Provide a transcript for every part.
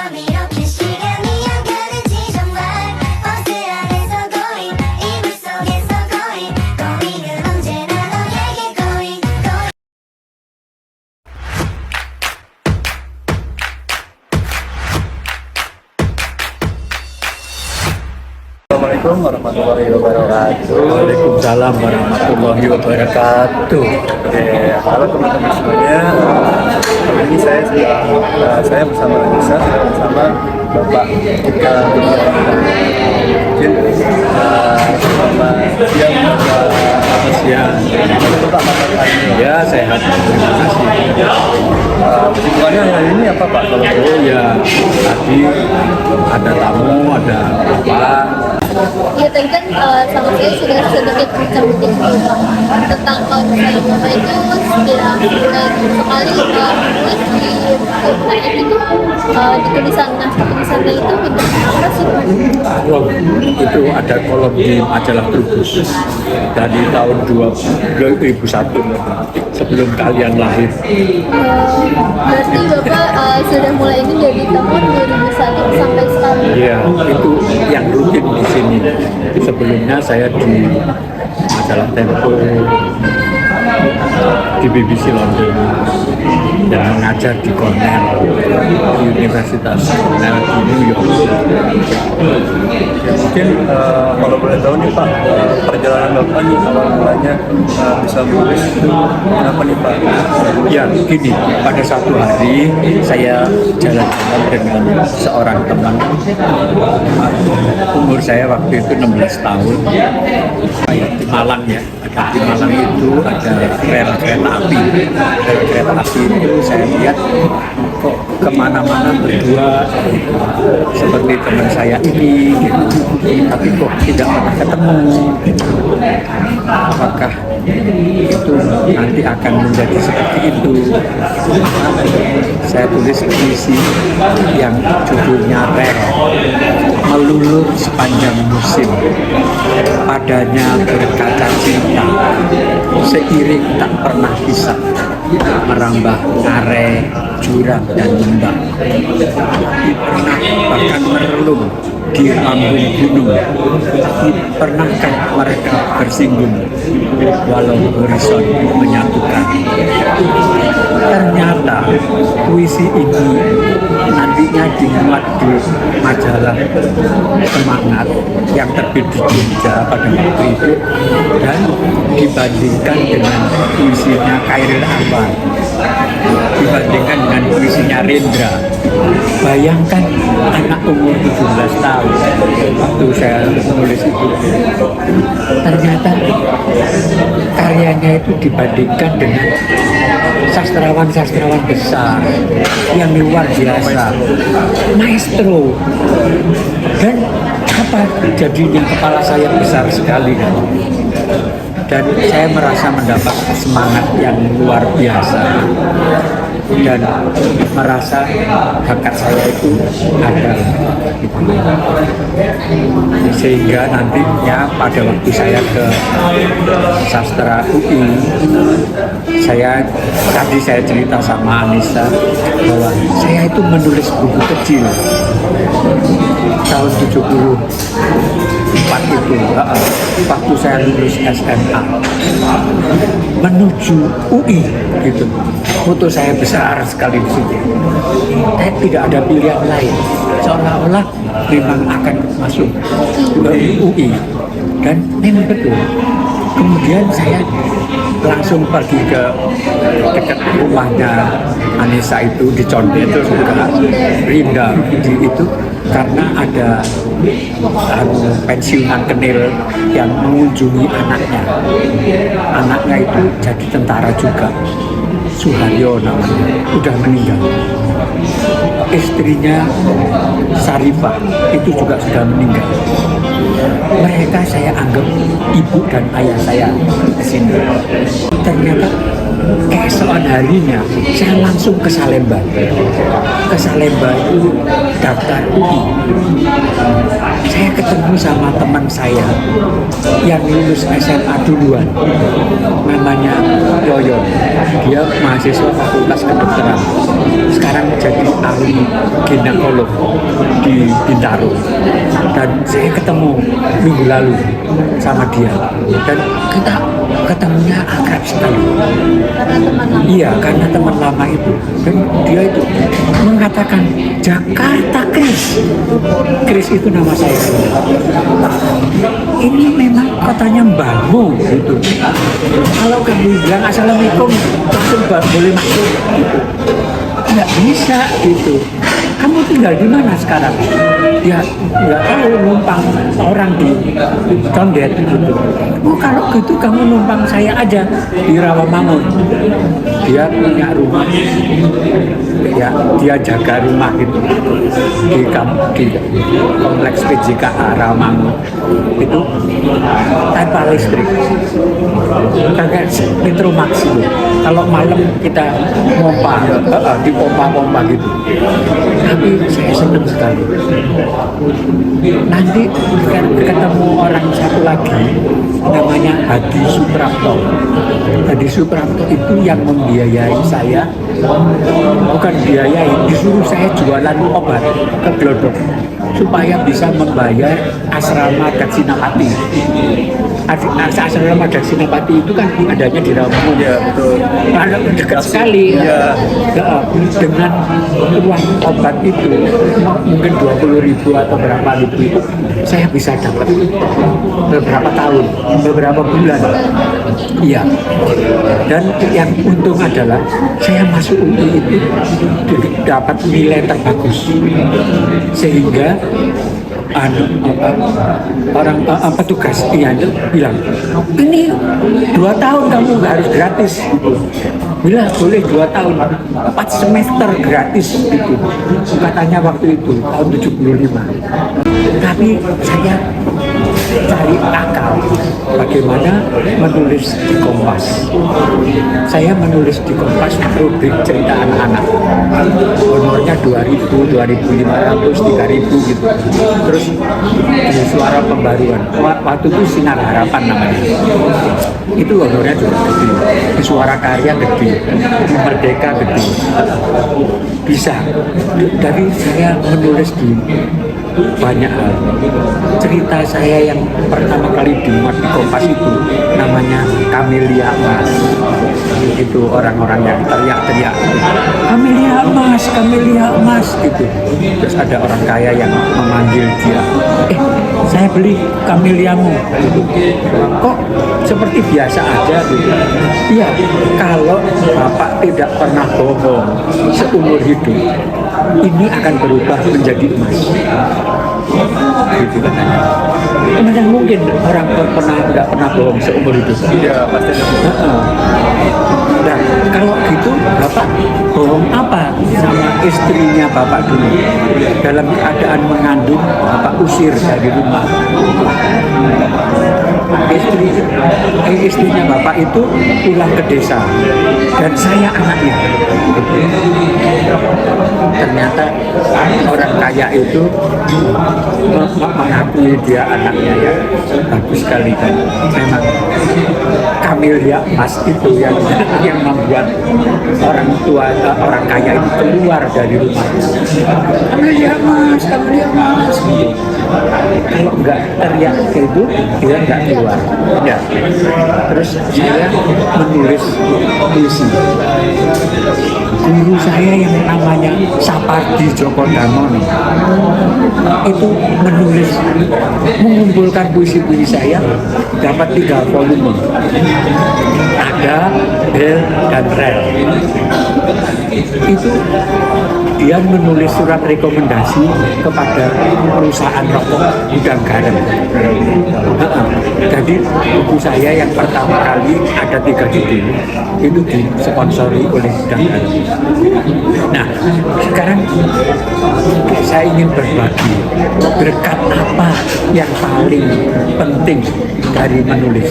밤 이렇게 시간이 안 가는지 정말 버스 안에서 going 이불 속에서 going은 언제나 너에게 going Assalamualaikum warahmatullahi wabarakatuh. Waalaikumsalam warahmatullahi wabarakatuh. Oke, halo teman-teman semuanya. Kali ini saya bersama Anissa, bersama Bapak Ika. Mungkin selamat siang, Bapak siang. Bapak ya sehat. Terima kasih. Kesibukannya hari ini apa Pak? Kalau ya tadi ada tamu, ada Bapak. Ya tadi kan sama saya sudah sedikit bincang-bincang tentang kalau misalnya Bapak itu bilang sekali menulis di bukunya itu di tulisannya itu bentuk apa sih? Itu ada kolom di majalah Trubus dari tahun 2001 sebelum kalian lahir. Berarti Bapak sudah mulai ini dari tahun 2001 sampai sekarang? Iya, itu yang rutin di sini. Sebelumnya saya di majalah Tempo, di BBC London, dan mengajar di Cornell, di Universitas Cornell di New York. Ya, mungkin kalau boleh tahu nih Pak, perjalanan Bapak nih awal mulanya bisa menulis itu kenapa nih Pak? Ya gini, pada satu hari saya jalan-jalan dengan seorang teman, umur saya waktu itu 16 tahun, di Malang ya. Di Malang itu ada rel kereta api. Rel kereta api itu saya lihat kok kemana-mana berdua seperti teman saya ini, gitu. Tapi kok tidak pernah ketemu. Apakah itu nanti akan menjadi seperti itu? Saya tulis puisi yang judulnya Rel. Melulur sepanjang musim, padanya berkaca cinta, seiring tak pernah bisa merambah are, jurang dan lembah. Pernah bahkan merelung di lambung gunung. Pernahkah mereka bersinggung walau horizon menyatukan? Ternyata puisi ini nantinya dimuat di majalah Semangat yang terbit di Jogja pada waktu itu dan dibandingkan dengan puisinya Khairil Anwar, dibandingkan dengan puisinya Rendra. Bayangkan anak umur 17 tahun waktu saya menulis itu, ternyata karyanya itu dibandingkan dengan sastrawan-sastrawan besar yang luar biasa, maestro. Dan apa jadinya, kepala saya besar sekali kan? Dan saya merasa mendapat semangat yang luar biasa dan merasa bakat saya itu ada gitu. Sehingga nantinya pada waktu saya ke sastra UI, tadi saya cerita sama Anissa bahwa saya itu menulis buku kecil tahun 74 itu, waktu saya lulus SMA menuju UI gitu. Foto saya besar sekali di situ. Saya tidak ada pilihan lain, seolah-olah memang akan masuk ke UI, dan memang betul. Kemudian saya langsung pergi ke dekat rumahnya Anissa itu di Condet, terus juga Rinda di itu, karena ada pensiunan Kenil yang mengunjungi anaknya. Anaknya itu jadi tentara juga, Suharyo namanya, udah meninggal. Istrinya Sarifah itu juga sudah meninggal. Mereka saya anggap ibu dan ayah saya di sini. ternyata keesokan harinya saya langsung ke Salemba. Ke Salemba itu daftar UI. Saya ketemu sama teman saya yang lulus SMA duluan, namanya Yoyon. Dia mahasiswa Fakultas Kedokteran, sekarang jadi ahli ginekolog di Bintaro. Dan saya ketemu minggu lalu sama dia, dan kita ketemunya akrab sekali. Karena teman lama. Iya, karena teman lama itu. Dan dia itu mengatakan Jakarta Chris. Chris itu nama saya. Ini memang kotanya Mbahmu gitu. Kalau kamu bilang assalamualaikum langsung boleh masuk gitu. Nggak bisa gitu. Kamu tinggal di mana sekarang? Ya nggak tahu, numpang orang di Condet gitu. Oh kalau gitu kamu numpang saya aja di Rawamangun. Dia punya rumah, ya dia jaga rumah gitu di kompleks PJKA Rawamangun itu tanpa listrik, kayak Metromax itu. Kalau malam kita pompa, dipompa-pompa gitu. Tapi saya senang sekali. Nanti ketemu orang satu lagi namanya Hadi Suprapto. Hadi Suprapto itu yang membiayai saya, bukan biayai, disuruh saya jualan obat ke Glodok supaya bisa membayar asrama Daksinapati. Asrama Daksinapati itu kan adanya di Rawamangun. Ya betul. Ada dekat sekali. Ya. Dengan uang obat itu mungkin 20.000 atau berapa ribu itu saya bisa dapat beberapa tahun, beberapa bulan. Iya. Dan yang untung adalah saya masuk UI itu dapat nilai terbagus, sehingga orang petugas bilang ini 2 tahun kamu nggak harus gratis. Bila boleh 2 tahun, 4 semester gratis gitu. Katanya waktu itu tahun 75. Tapi saya cari akal bagaimana menulis di Kompas. Saya menulis di Kompas rubrik cerita anak-anak. Honornya 2.000, 2.500, 3.000 gitu. Terus di Suara Pembaruan, waktu itu Sinar Harapan namanya. Itu honornya juga gede. Di Suara Karya gede, di Merdeka gede. Bisa. Dari saya menulis di banyak hal. Cerita saya yang pertama kali dimuat di Kompas itu namanya Kamelia Mas. Itu orang-orang yang teriak-teriak Kamelia Mas gitu. Terus ada orang kaya yang memanggil dia, saya beli kameliamu gitu. Kok seperti biasa aja gitu. Iya, kalau Bapak tidak pernah bohong seumur hidup, ini akan berubah menjadi emas. Gitu kan. Mana mungkin orang nggak pernah bohong seumur hidup? Iya, pasti. Nah, kalau gitu Bapak bohong apa sama istrinya Bapak dulu? Dalam keadaan mengandung, Bapak usir dari rumah. Istrinya Bapak itu pulang ke desa dan saya anaknya. Ternyata orang kaya itu mengakui dia anaknya, ya bagus sekali. Dan memang Kamelia Mas itu yang membuat orang tua, orang kaya itu keluar dari rumah. Kamelia Mas gitu. Kalau nggak teriak gitu, dia nggak keluar. Ya. Terus saya menulis puisi. Guru saya yang namanya Sapardi Djoko Damono itu mengumpulkan puisi-puisi saya, dapat 3 volume. Ada Bel dan Rel. Itu dia menulis surat rekomendasi kepada perusahaan rokok Gudang Garam. Jadi buku saya yang pertama kali ada 3 judul itu disponsori oleh Gudang Garam. Nah, sekarang saya ingin berbagi berkat apa yang paling penting dari menulis.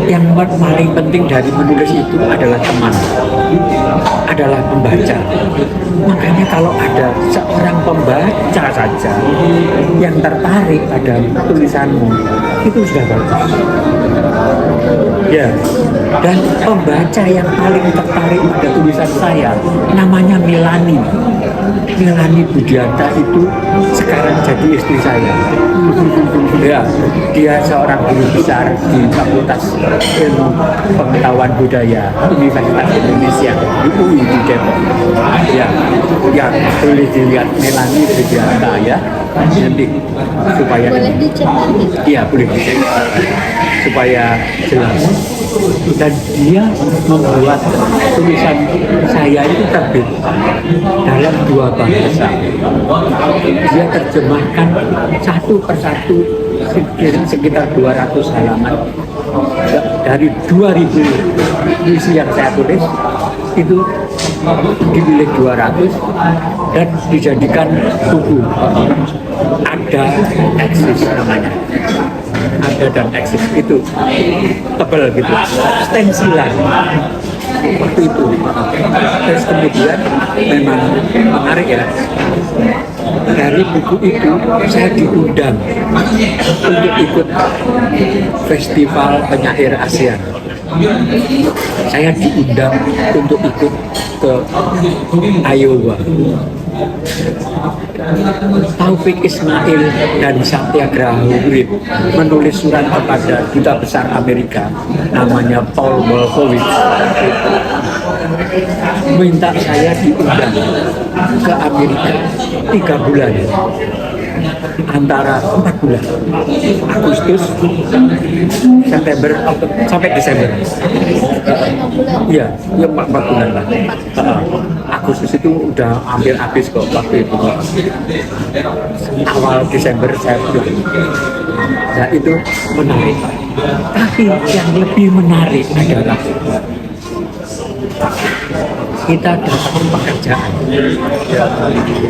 Yang paling penting dari menulis itu adalah teman, adalah pembaca. Makanya kalau ada seorang pembaca saja yang tertarik pada tulisanmu, itu sudah bagus. Ya, dan pembaca yang paling tertarik pada tulisan saya namanya Melani. Melani Budianta itu sekarang jadi istri saya. Ya, dia seorang guru besar di Fakultas Ilmu Pengetahuan Budaya Universitas Indonesia di UI di Depok. Ya, yang boleh dilihat Melani Budianta ya. Nanti supaya Boleh dicek nanti. iya boleh dicek supaya jelas. Dan dia membuat tulisan saya itu terbit dalam 2 bahasa. Dia terjemahkan satu persatu sekitar 200 halaman dari 2000 puisi yang saya tulis, itu dipilih 200 dan dijadikan buku. Ada eksis namanya, ada dan eksis itu tebal gitu, stensilan waktu itu. Terus kemudian memang menarik ya, dari buku itu saya diundang untuk ikut festival penyair ASEAN. Saya diundang untuk ikut ke Iowa. Taufik Ismail dan Satyagraha Urip menulis surat kepada Duta Besar Amerika namanya Paul Wolfowitz, minta saya diundang ke Amerika 3 bulan, antara 4 bulan, Agustus, September, sampai Desember. Iya, ya 4 bulan lah. Agustus itu udah hampir habis kok waktu itu. Awal Desember saya pulang. Nah itu menarik. Tapi yang lebih menarik adalah kita dapat pekerjaan.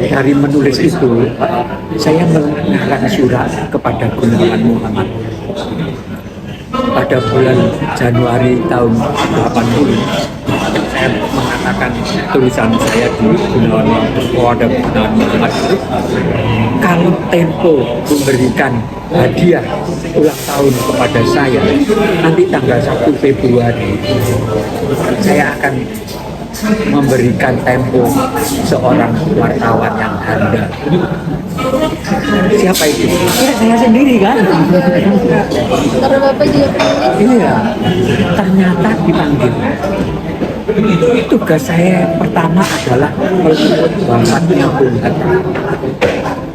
Dari menulis itu, saya mengarang surat kepada Gunawan Muhammad pada bulan Januari tahun 80. Saya mengatakan tulisan saya di Gunawan Muhammad itu, kalau Tempo memberikan hadiah ulang tahun kepada saya nanti tanggal 1 Februari, saya akan memberikan Tempo seorang wartawan yang handal. Siapa itu? Ya, saya sendiri kan. Karena Bapak juga penulis. Iya, ternyata dipanggil. Tugas saya pertama adalah meliput wafatnya Bung Hatta.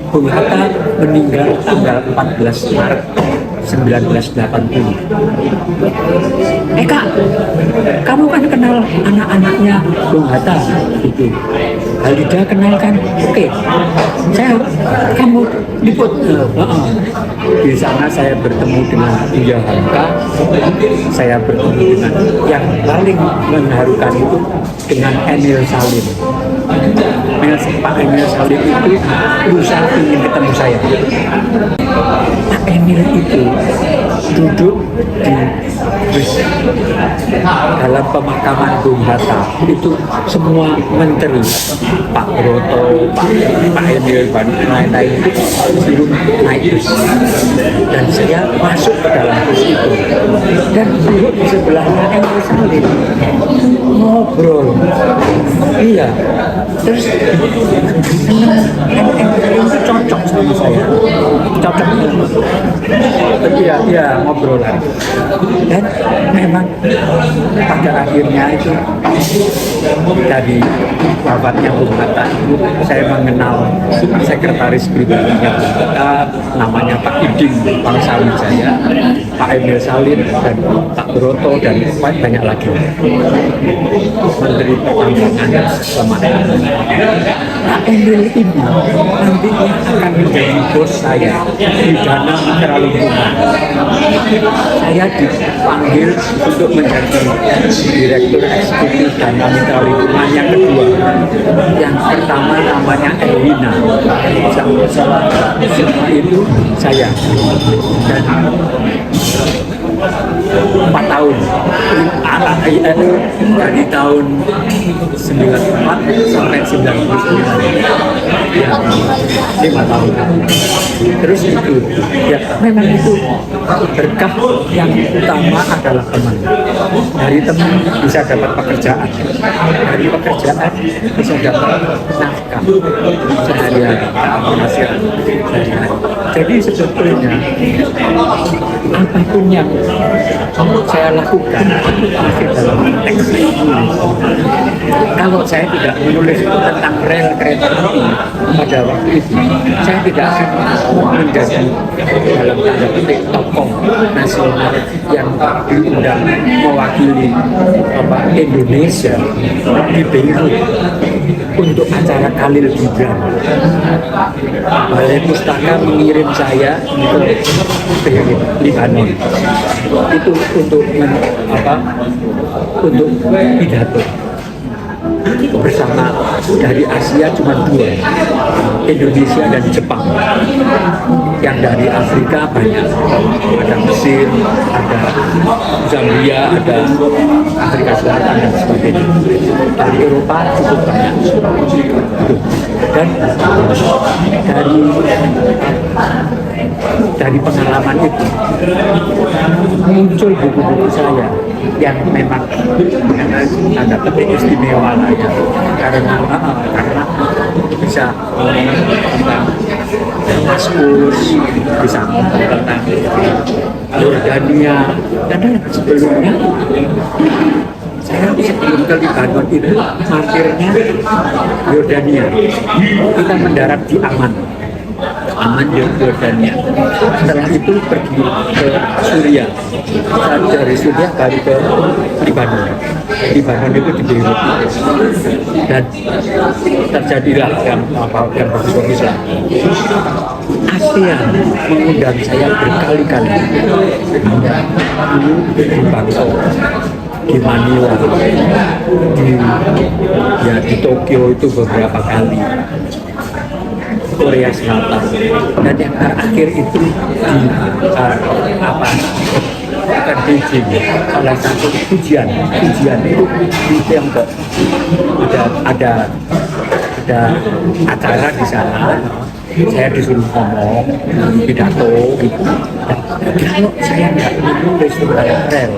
Bung Hatta meninggal tanggal 14 Maret 1980. Kak, kamu kan kenal anak-anaknya Bung Hatta itu. Halida kenal kan? Oke, kamu liput. Di sana saya bertemu dengan Buya Hamka, saya bertemu dengan yang paling mengharukan itu dengan Emil Salim. Pak Emil Salim itu berusaha ingin ketemu saya. Pak Emil itu duduk di bus dalam pemakaman Bung Hatta, itu semua menteri, Pak Broto, Pak Emil, dan lain-lain itu suruh naik bus, dan saya masuk ke dalam bus itu dan duduk di sebelahnya Emil Salim ngobrol. Iya, terus Emil itu cocok sama saya, cocok. Iya, ngobrol lagi. Dan memang pada akhirnya itu dari wafatnya Bung Hatta itu saya mengenal sekretaris pribadinya kita, namanya Pak Iding Pangsawijaya, Pak Emil Salim, dan Pak Broto, dan banyak lagi. Menteri Pertambangan sama Pak Emil ini nantinya akan menjadi bos saya di Dana Mitra Lingkungan. Saya dipanggil untuk menjadi Direktur Eksekutif Dana Mitra Lingkungan yang kedua. Yang pertama namanya Elwina, sama itu saya, dan 4 tahun dari tahun 94 sampai 99 ya, 5 tahun. Terus itu ya memang itu berkah yang utama adalah teman. Dari teman bisa dapat pekerjaan, dari pekerjaan bisa dapat nafkah sehari-hari, penghasilan sehari-hari. Jadi sebetulnya apapun yang saya lakukan masih dalam konteks menulis. Kalau saya tidak menulis tentang rel kereta api pada waktu itu, saya tidak akan menjadi dalam tanda petik tokoh nasional yang diundang mewakili Indonesia di Beirut untuk acara Khalil Gibran. Balai Pustaka mengirim saya ke Beirut, Libanon. Itu untuk untuk pidato bersama. Dari Asia cuma 2, Indonesia dan Jepang. Yang dari Afrika banyak, ada Mesir, ada Zambia, ada Afrika Selatan dan sebagainya. Dari Eropa cukup banyak. Dan dari pengalaman itu muncul buku-buku saya yang memang tanda petik istimewa lah ya, karena bisa tentang Damaskus, bisa tentang Yordania, dan sebelumnya saya sebelum ke Libanon itu mampirnya Yordania. Kita mendarat di Aman Yordania. Setelah itu pergi ke Suriah. Dari Suriah baru ke Libanon. Libanon itu di Beirut. Dan terjadilah yang bagus-bagus lah. ASEAN mengundang saya berkali-kali. Dulu di Bangkok, di Manila, di Tokyo itu beberapa kali, Korea Selatan, dan yang terakhir itu di bukan Beijing, salah satu ujian itu di Tiongkok. Ada acara di sana, saya disuruh ngomong pidato gitu. Kalau saya nggak menulis tentang rel,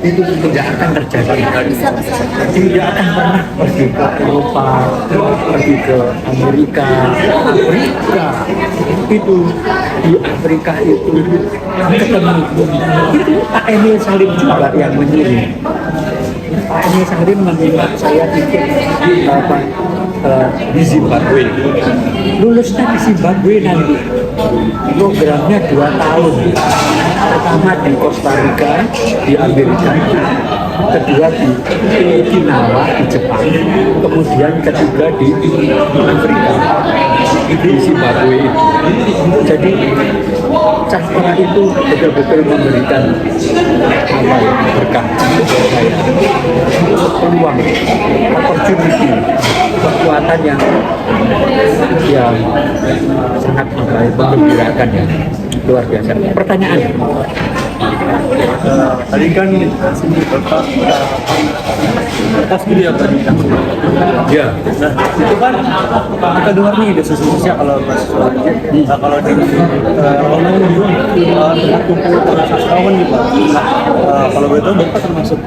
itu tidak akan terjadi. Tidak akan pernah pergi ke Eropa, pergi ke Amerika. Itu di Afrika itu ketemu itu Pak Emil Salim juga yang mengirim. Pak Emil Salim meminta saya ikut di Zimbabwe. Lulusnya di Zimbabwe nanti. Programnya 2 tahun. Pertama di Costa Rica, di Amerika. Kedua di Okinawa, di Jepang. Kemudian ketiga di Afrika, di Zimbabwe itu. Jadi sastra itu betul-betul memberikan berkah untuk saya, peluang, opportunity, kekuatan yang sangat menggembirakan ya, luar biasa. Pertanyaan? Tadi kan sini Bapak atas video tadi kan. Ya. Nah, itu kan kita dengar nih desas-desusnya kalau mahasiswa. Nah, kalau di online juga terkumpul para sastrawan nih Pak. Nah, kalau begitu Bapak termasuk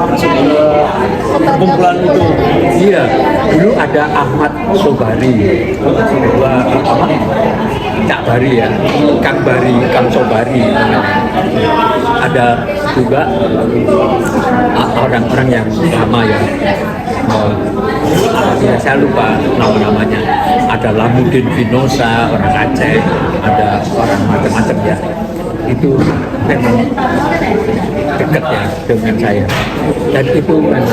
masuk ke kumpulan itu. Iya, dulu ada Ahmad Sobari, Cak Bari ya, Kang Sobari. Ada juga orang-orang yang lama ya, ya saya lupa nama-namanya. Ada Lamudin Vinosa, orang Aceh, ada orang macam-macam ya. Itu memang dekat ya dengan saya, dan itu memang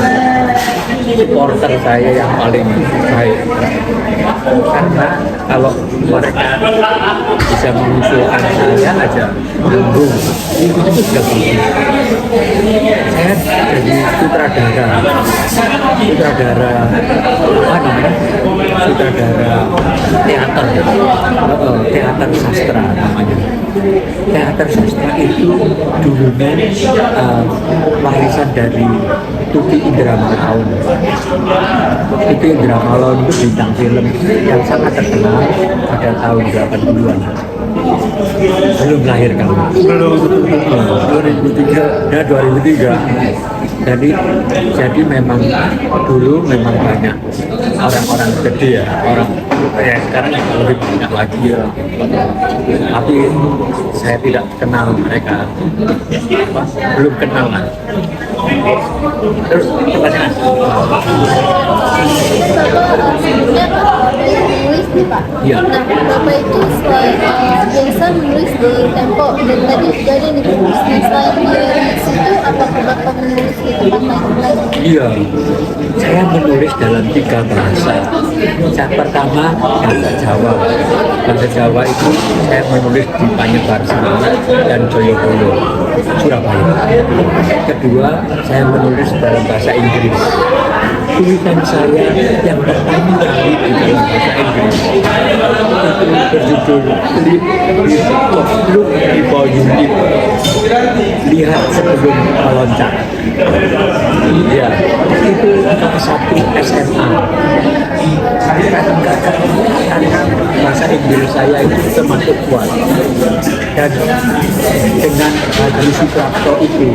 supporter saya yang paling baik, karena kalau mereka bisa mengusulkan saya aja mendukung, itu sudah bagus. Saya jadi sutradara apa namanya, sutradara teater sastra namanya. Teater sastra itu dulunya warisan dari Tuti Indramallaun. Tuti Indramallaun itu bintang film yang sangat terkenal pada tahun 80-an. Belum lahir kamu? Belum. 2003. Ya 2003. Jadi memang dulu memang banyak orang-orang gede ya, orang ya sekarang lebih banyak lagi ya. Tapi saya tidak kenal mereka, belum kenal lah. Terus pertanyaan? Bapak sebelumnya menulis nih Pak. Iya. Nah, Bapak itu biasa menulis di Tempo, dan tadi jadi nih selain di situ, apakah Bapak menulis di tempat lain? Iya, saya menulis dalam 3 bahasa. Yang pertama bahasa Jawa. Bahasa Jawa itu saya menulis di Panyebar Semarang dan Joyoboyo, Surabaya. Kedua, saya menulis dalam bahasa Inggris. Tulisan saya yang pertama kali di dalam bahasa Inggris itu berjudul Look Before You Leap. Lihat sebelum meloncat. Ya, itu kelas 1 SMA. Karena bahasa Inggris saya itu termasuk kuat, dan dengan Haji Suprapto itu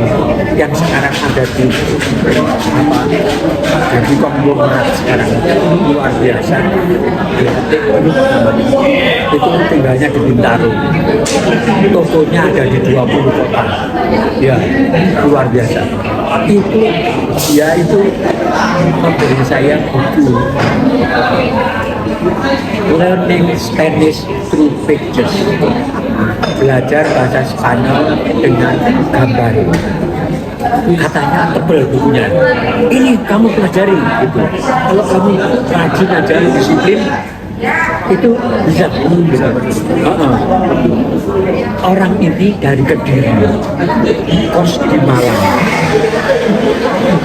yang sekarang ada di konglomerat sekarang luar biasa. Itu tinggalnya di Bintaro, tokonya ada di 20 kota. Ya, luar biasa. Itu memberi saya buku Learning Spanish Through Pictures, belajar bahasa Spanyol dengan gambar. Katanya tebel bukunya. Ini kamu pelajari gitu. Kalau kamu rajin aja, disiplin, itu bisa. Orang ini dari Kediri, kos di Malang.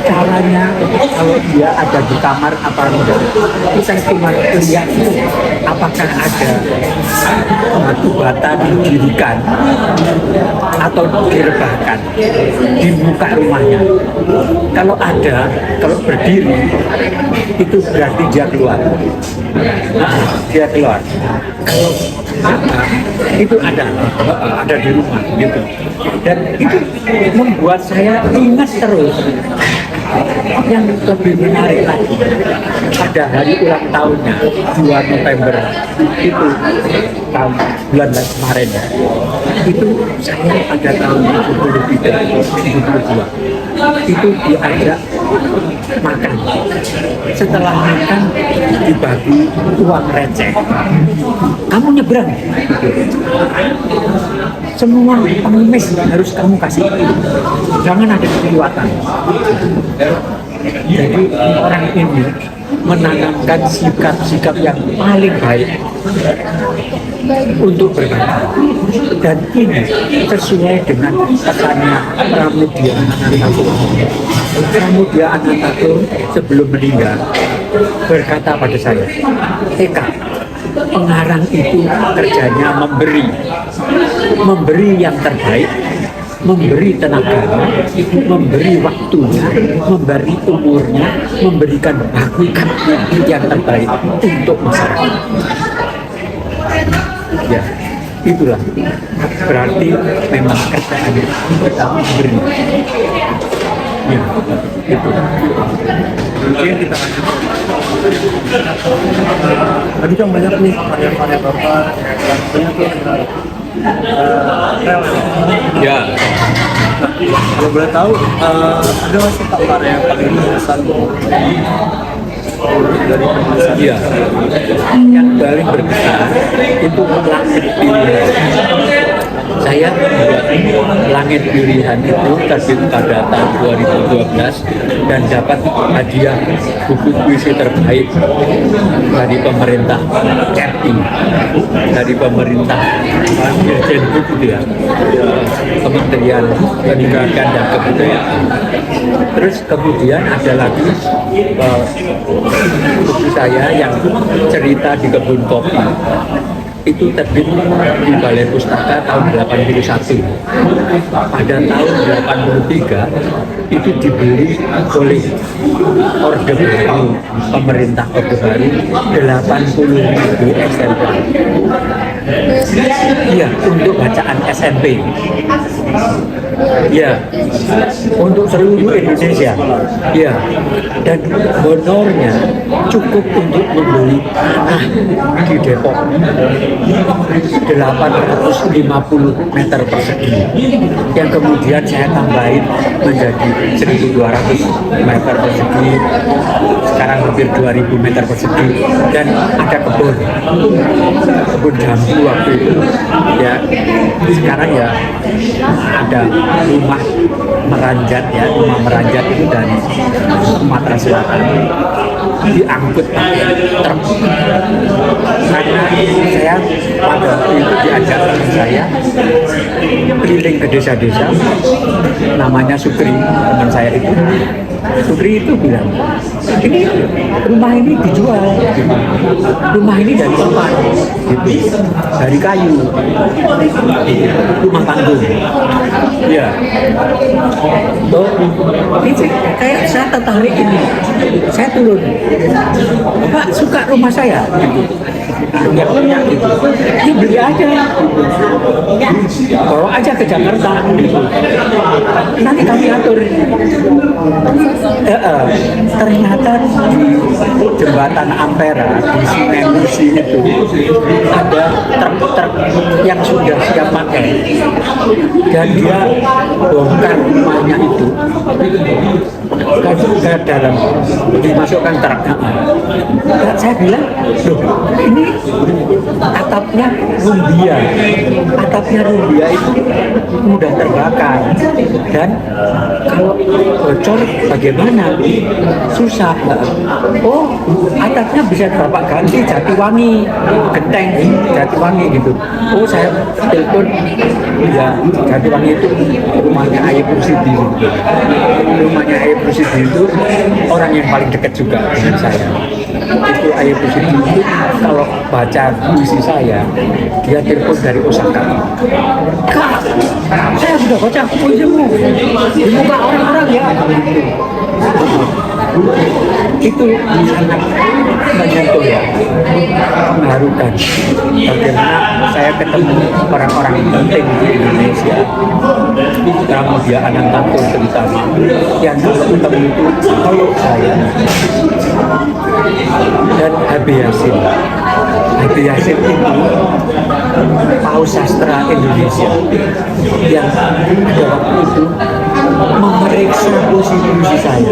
Caranya kalau dia ada di kamar apa enggak, kita cuma lihat apakah ada batu bata didirikan atau direbahkan di muka rumahnya. Kalau ada, kalau berdiri, itu berarti dia keluar. Dia keluar. Kalau itu ada di rumah gitu, dan itu membuat saya ingat terus. Yang lebih menarik lagi, pada hari ulang tahunnya 2 November itu bulan kemarin, itu saya pada tahun 73-72 itu diajak makan. Setelah makan dibagi uang receh, kamu nyebrang gitu. Semua pengemis harus kamu kasih, jangan ada kekuatan. Jadi orang ini menanamkan sikap-sikap yang paling baik untuk berbagi, dan ini sesuai dengan pesannya Pramudia Anantatur. Pramudia Anantatur sebelum meninggal berkata pada saya, Eka, pengarang itu kerjanya memberi yang terbaik, memberi tenaganya, memberi waktunya, memberi umurnya, memberikan hakikat yang terbaik untuk masyarakat. Ya, itulah berarti memang kerjaannya kita memberi. Ya, itu. Mungkin kita lanjut. Tadi kan banyak nih karya-karya Bapak, banyak tuh rel. Ya. Kalau boleh tahu, ada nggak sih Pak karya yang paling berkesan dari penulisan? Iya, yang paling berkesan itu langit pilihan. Saya membuat langit pilihan itu terbit pada tahun 2012 dan dapat hadiah buku puisi terbaik dari pemerintah RI, dari pemerintah Dirjen Buku itu ya, Kementerian Pendidikan dan Kebudayaan. Terus kemudian ada lagi buku saya yang cerita di kebun kopi, itu terbit di Balai Pustaka tahun 81. Pada tahun 83 itu dibeli oleh Orde Baru, pemerintah Orde Baru 80.000 eksemplar. Iya, untuk bacaan SMP. Ya, untuk seluruh Indonesia. Ya, dan honornya cukup untuk membeli tanah di Depok 850 meter persegi, yang kemudian saya tambahin menjadi 1.200 meter persegi, sekarang hampir 2.000 meter persegi, dan ada kebun jambu waktu itu. Ya, sekarang ya ada rumah meranjat itu dari Sumatera Selatan, diangkut pakai truk. Karena saya pada waktu itu diajak teman saya keliling ke desa-desa, namanya Sukri, teman saya itu. Sukri itu bilang, ini rumah ini dijual, gitu. Rumah ini dari tempat, gitu, dari kayu, rumah panggung. Ya, tuh, ini kayak saya tertarik ini, saya turun, Pak suka rumah saya, gitu. Ya punya, gitu. Ya beli aja, bawa aja ke Jakarta, gitu. Nanti kami atur. Ternyata di jembatan Ampera di Sungai Musi itu ada truk-truk yang sudah siap pakai, dan dia bongkar rumahnya itu ke dalam, dimasukkan truk. Saya bilang, loh ini atapnya rumbia itu mudah terbakar, dan kalau bocor bagaimana? Susah. Oh, atapnya bisa Bapak ganti Jatiwangi, genteng Jatiwangi gitu. Oh, saya telepon, ya Jatiwangi itu rumahnya Ayep Rusidi gitu. Rumahnya Ayep Rusidi itu orang yang paling dekat juga dengan saya. Itu Ayep Rusidi itu kalau baca puisi saya, dia telepon dari Osaka. Kak, saya sudah baca puisimu di muka orang-orang ya. Itu sangat menyentuh ya, mengharukan. Bagaimana saya ketemu orang-orang penting di Indonesia, Pramudia Anantatur terutama, yang kalau ketemu itu kalau saya dan Habib Yasin. Habib Yasin itu paus sastra Indonesia yang pada waktu itu memeriksa puisi-puisi saya,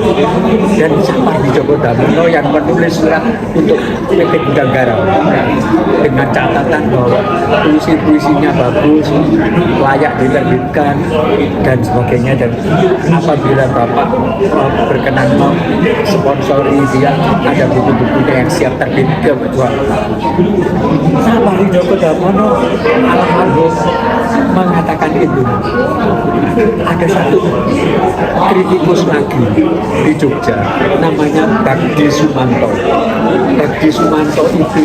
dan Sapardi Djoko Damono yang menulis surat untuk PT Gudang Garam dengan catatan bahwa puisi-puisinya bagus, layak diterbitkan dan sebagainya, dan apabila Bapak berkenan mau sponsori dia, ada buku-bukunya yang siap terbit ke Sapardi Djoko Damono almarhum mengatakan itu. Ada satu kritikus lagi di Jogja, namanya Bagdi Sumanto. Bagdi Sumanto itu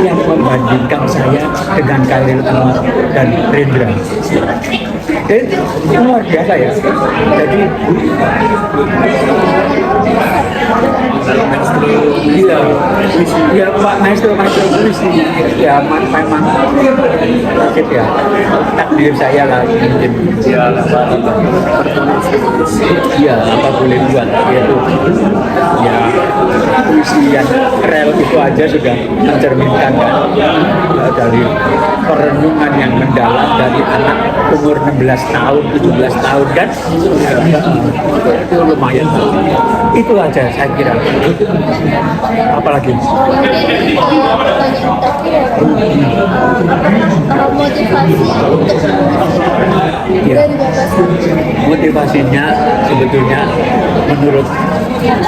yang membandingkan saya dengan Khalil Anwar dan Rendra. Dan luar biasa ya. Jadi dalam maestro Iya, iya Pak Maestro puisi. Ya memang mungkin ya takdir saya lah mungkin. ya bertulis. Iya, apa boleh buat yaitu ya puisi yang rel itu aja sudah mencerminkan kan dari perenungan yang mendalam dari anak umur 16 tahun, 17 tahun kan itu lumayan. Itu aja saya kira. Apalagi motivasi untuk Iya. dari Bapak sendiri. Motivasinya sebetulnya menurut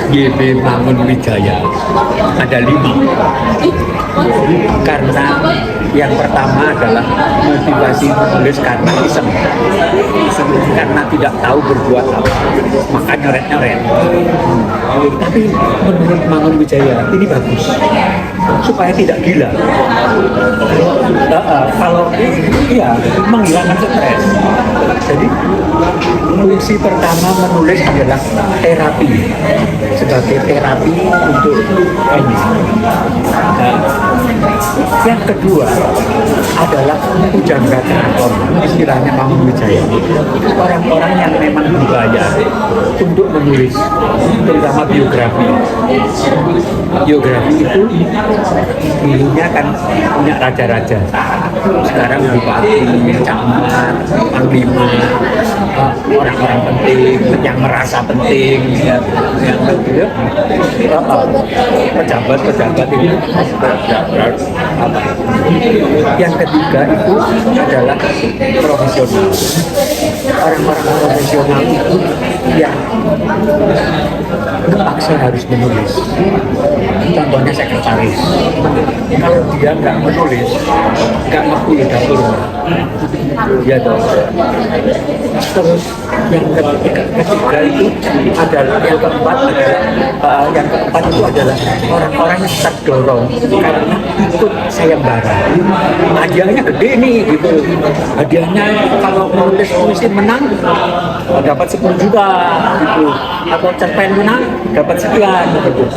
YB Mangunwijaya ada 5. Karena yang pertama adalah motivasi menulis karena iseng, karena tidak tahu berbuat apa, maka nyoret-nyoret. Tapi menurut Mangunwijaya ini bagus supaya tidak gila. Kalau iya menghilangkan stres. Jadi fungsi pertama menulis adalah terapi, sebagai terapi untuk ini. Nah, yang kedua adalah pujangga keraton, istilahnya Mangunwijaya. Orang-orang yang memang dibayar untuk menulis, terutama biografi. Biografi itu dulunya kan punya raja-raja, sekarang bupati, camat, panglima, orang-orang penting yang merasa penting, ya, yang gitu, pejabat-pejabat ini. Apa? Yang ketiga itu adalah profesional. Orang-orang profesional itu yang terpaksa harus menulis. Contohnya sekretaris. Kalau dia nggak menulis, nggak mampu di dapur. Ya toh. Terus yang ketiga itu adalah yang keempat itu adalah orang-orang yang terdorong karena ikut sayembara. Hadiahnya gede nih gitu. Hadiahnya kalau menulis puisi menang dapat 10 juta gitu. Atau cerpen menang dapat sekian gitu.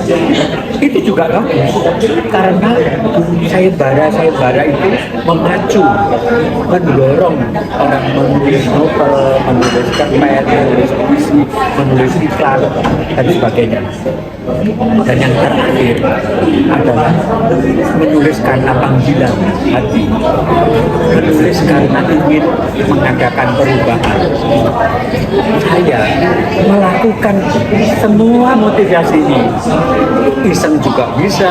Itu juga bagus karena sayembara itu memacu, mendorong orang menulis novel, menulis cerpen, menulis puisi, menulis iklan dan sebagainya. Dan yang terakhir adalah menulis karena panggilan hati, menulis karena ingin mengadakan perubahan. Saya melakukan semua motivasi ini. Iseng juga bisa,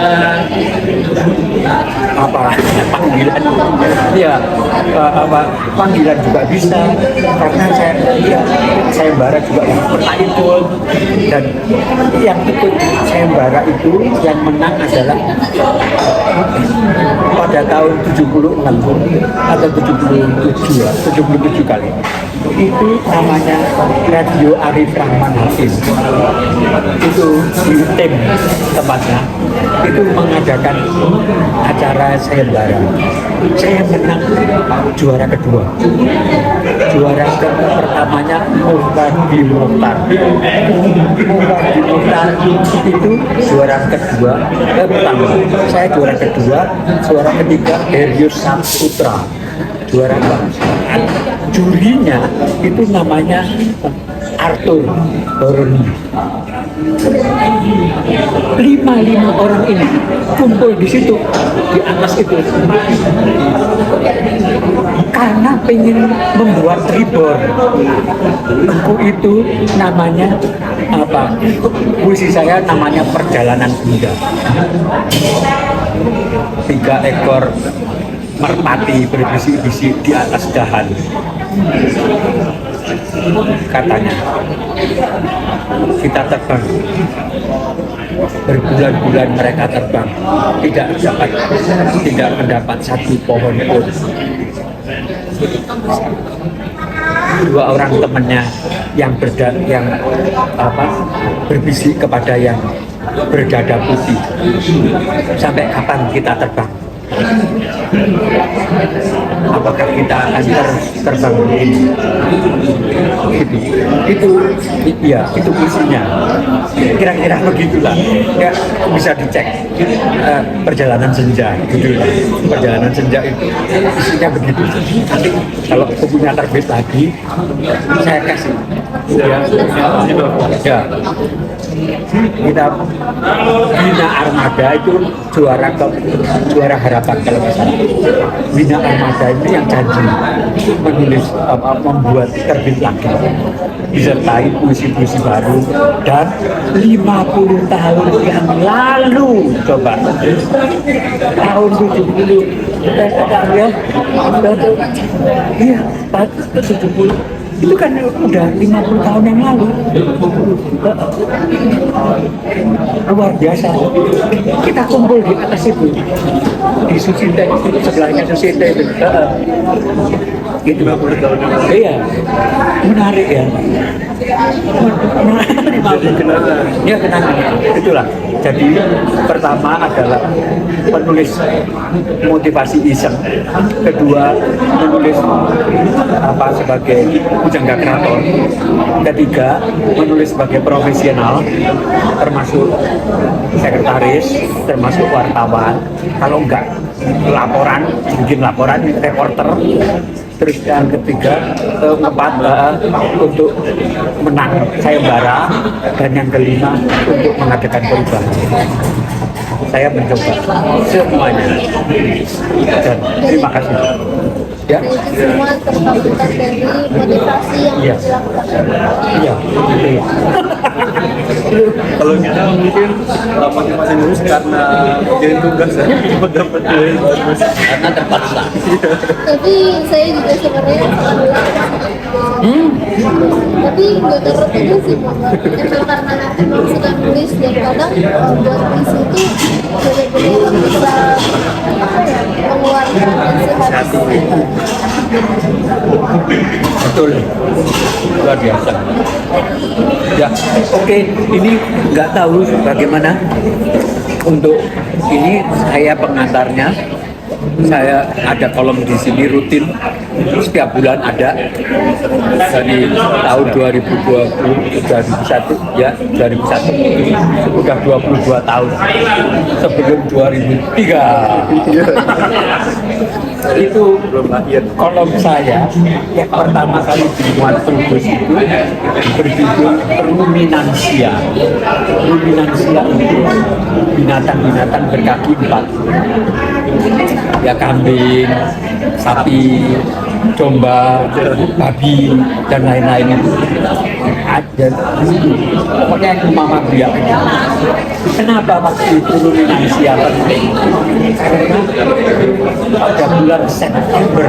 panggilan ya panggilan juga bisa karena sayembara juga pernah ikut, dan yang ikut sayembara itu yang menang adalah pada tahun 76 atau 77 kali. Itu namanya Radio Arif Rahman Hakim. Itu di tim tempatnya itu mengadakan acara sayembara. Saya menang juara kedua. Juara pertamanya Murtadi Mukhtar. Murtadi Mukhtar itu juara kedua, pertama. Saya juara kedua, juara ketiga Herius Saputra. Juara keempat. Jurinya itu namanya Arthur Boroni. 5 orang ini kumpul di situ, di atas itu, karena pengen membuat reborn. Buku itu namanya apa? Puisi saya namanya Perjalanan Bunda. 3 ekor merpati berbisik-bisik di atas dahan. Katanya kita terbang, berbulan-bulan mereka terbang, tidak mendapat satu pohon pun. 2 orang temannya yang berbisik kepada yang berdada putih, sampai kapan kita terbang? apakah kita akan terbangun ini? Itu iya, itu isinya. Kira-kira begitulah. Ya bisa dicek perjalanan senja gitu. Perjalanan senja itu isinya begitu. Nanti kalau bukunya terbit lagi, saya kasih. Ya, ya. Kita Bina Armada itu juara harapan kalau nggak salah. Bina Armada ini yang janji menulis membuat terbit lagi disertai puisi-puisi baru dan 50 tahun yang lalu coba tahun 70 ya iya 70 itu kan udah 50 tahun yang lalu. Luar biasa. Kita kumpul di atas itu di Susinte, sebelahnya Susinte itu. Gitu 50 tahun yang lalu. Iya, menarik ya. Jadi kenangan. Ya kenangan. Itulah. Jadi pertama adalah menulis motivasi iseng, kedua menulis apa sebagai pujangga keraton, ketiga menulis sebagai profesional termasuk sekretaris, termasuk wartawan, kalau enggak laporan, bikin laporan reporter. Terus yang ketiga, keempat untuk menang sayembara, dan yang kelima untuk mengadakan perubahan. Saya mencoba semuanya. Dan terima kasih. Ya. Itu semua terkaitkan dari motivasi yang Iya. dilakukan. Iya. Iya. Kalau kita mungkin motivasi nulis karena jadi tugas ya, dapat duit bagus. Karena terpaksa. Tapi saya juga sebenarnya tapi nggak terus aja sih emang karena emang suka nulis dan kadang buat puisi itu benar-benar bisa apa ya mengeluarkan isi hati. Betul, luar biasa. Ya, oke. Ini nggak tahu bagaimana untuk ini saya pengantarnya. Saya ada kolom di sini rutin setiap bulan ada dari tahun 2020 2001 ya 2001 sudah 22 tahun sebelum 2003 itu Belum lahir. kolom saya yang pertama kali dimuat Trubus itu berjudul Ruminansia. Ruminansia itu binatang-binatang berkaki 4, ya kambing, sapi, domba, babi, dan lain-lain itu ada di situ. Pokoknya yang mama bilang itu. Kenapa waktu itu ruminansia penting? Karena pada bulan September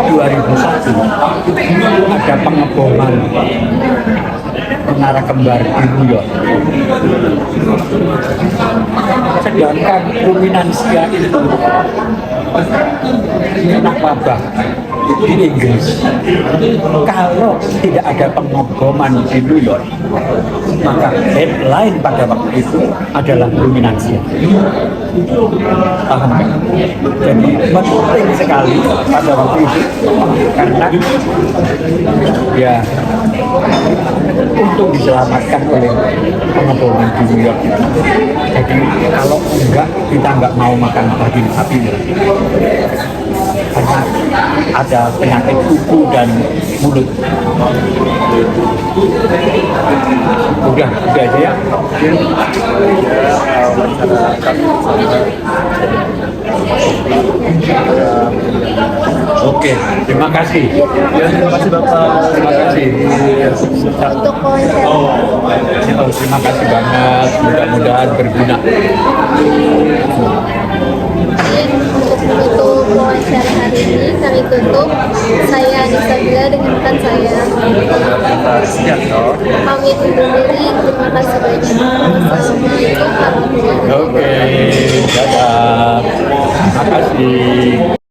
2001 ada pengeboman menara kembar di New York. Sedangkan ruminansia itu kena wabah di Inggris. Kalau tidak ada pengeboman di New York, maka headline pada waktu itu adalah ruminansia. Paham kan? Jadi penting sekali pada waktu itu karena ya untuk diselamatkan oleh pengeboman di New York. Jadi kalau enggak kita enggak mau makan daging sapi karena ada penyakit kuku dan mulut. Udah aja ya. Oke, terima kasih. Ya, terima kasih Bapak. Terima kasih. Untuk konser Terima kasih banget. Mudah-mudahan berguna. untuk menutup wawancara hari ini kami tutup. Saya Anissa Bila dengan rekan saya pamit undur diri. Terima kasih banyak. Wassalamualaikum warahmatullahi wabarakatuh. Oke, dadah. Terima kasih.